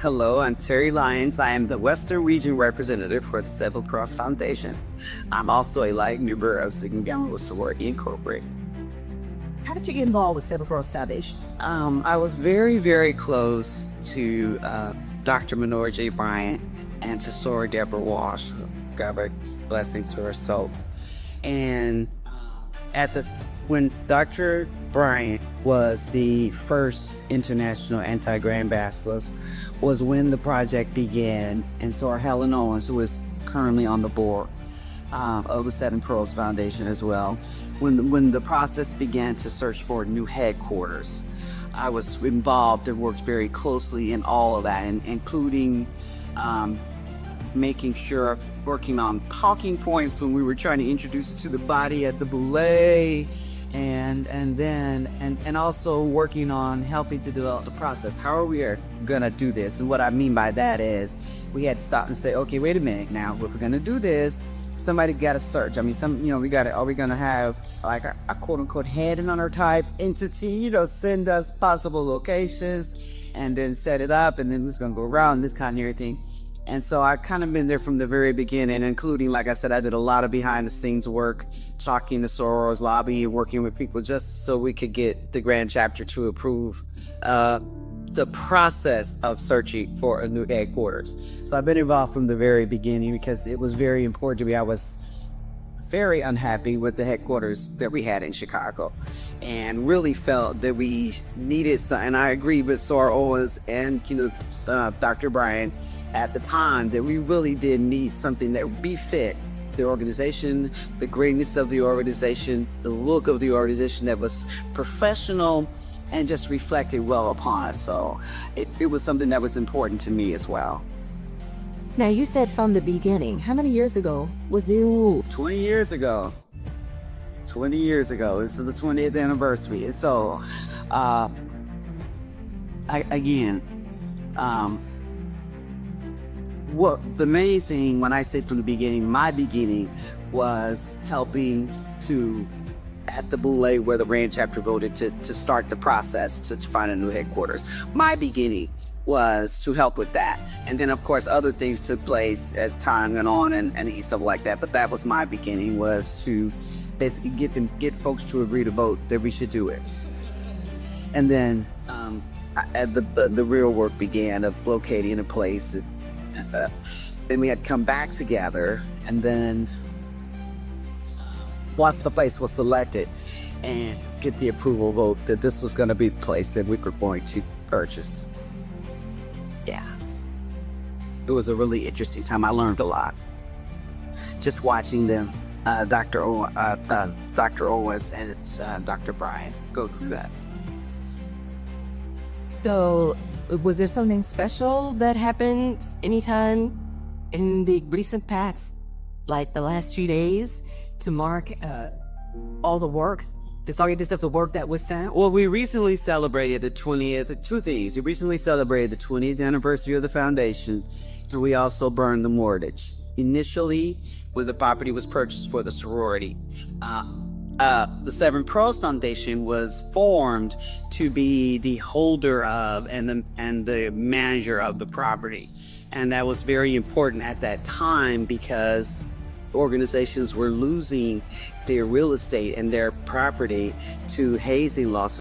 Hello, I'm Terri Lyons. I am the Western Region Representative for the Seven Cross Foundation. I'm also a light member of Sigma Sorority Incorporated. How did you get involved with Seven Cross Foundation? I was very, very close to Dr. Menor J. Bryant and to Soror Deborah Walsh. God a blessing to her soul. And when Dr. Bryant was the first international anti-gay ambassadors, was when the project began. And Soror Helen Owens, who is currently on the board of the Seven Cross Foundation as well, when the process began to search for new headquarters, I was involved and worked very closely in all of that, including making sure, working on talking points when we were trying to introduce it to the body at the Boulé, and also working on helping to develop the process. How are we gonna do this? And what I mean by that is we had to stop and say, okay, wait a minute now, if we're gonna do this, somebody got to search. I mean, are we gonna have like a quote unquote head and hunter type entity, send us possible locations and then set it up, and then who's gonna go around, this kind of everything. And so I kind of been there from the very beginning, including, like I said, I did a lot of behind the scenes work, talking to sorors, lobbying, working with people just so we could get the Grand Chapter to approve the process of searching for a new headquarters. So I've been involved from the very beginning because it was very important to me. I was very unhappy with the headquarters that we had in Chicago and really felt that we needed some, and I agree with Soror Owens and Dr. Bryant at the time, that we really did need something that would befit the organization, the greatness of the organization, the look of the organization, that was professional and just reflected well upon us. So it was something that was important to me as well. Now, you said from the beginning. How many years ago was this? 20 years ago. 20 years ago. This is the 20th anniversary. And so, what the main thing, when I say from the beginning, my beginning was helping to, at the Boulé, where the Grand Chapter voted to start the process to find a new headquarters. My beginning was to help with that. And then, of course, other things took place as time went on and stuff like that. But that was my beginning, was to basically get folks to agree to vote that we should do it. And then the real work began of locating a place. Then we had come back together, and then once the place was selected and get the approval vote that this was going to be the place that we were going to purchase. Yes, it was a really interesting time. I learned a lot just watching them, Dr. Owens and Dr. Bryant go through that. So, was there something special that happened anytime in the recent past, like the last few days, to mark all the work, the forgiveness of the work that was done? Well, we recently celebrated the 20th, two things. We recently celebrated the 20th anniversary of the foundation, and we also burned the mortgage. Initially, when the property was purchased for the sorority, the Seven Cross Foundation was formed to be the holder of and the manager of the property. And that was very important at that time because organizations were losing their real estate and their property to hazing lawsuits.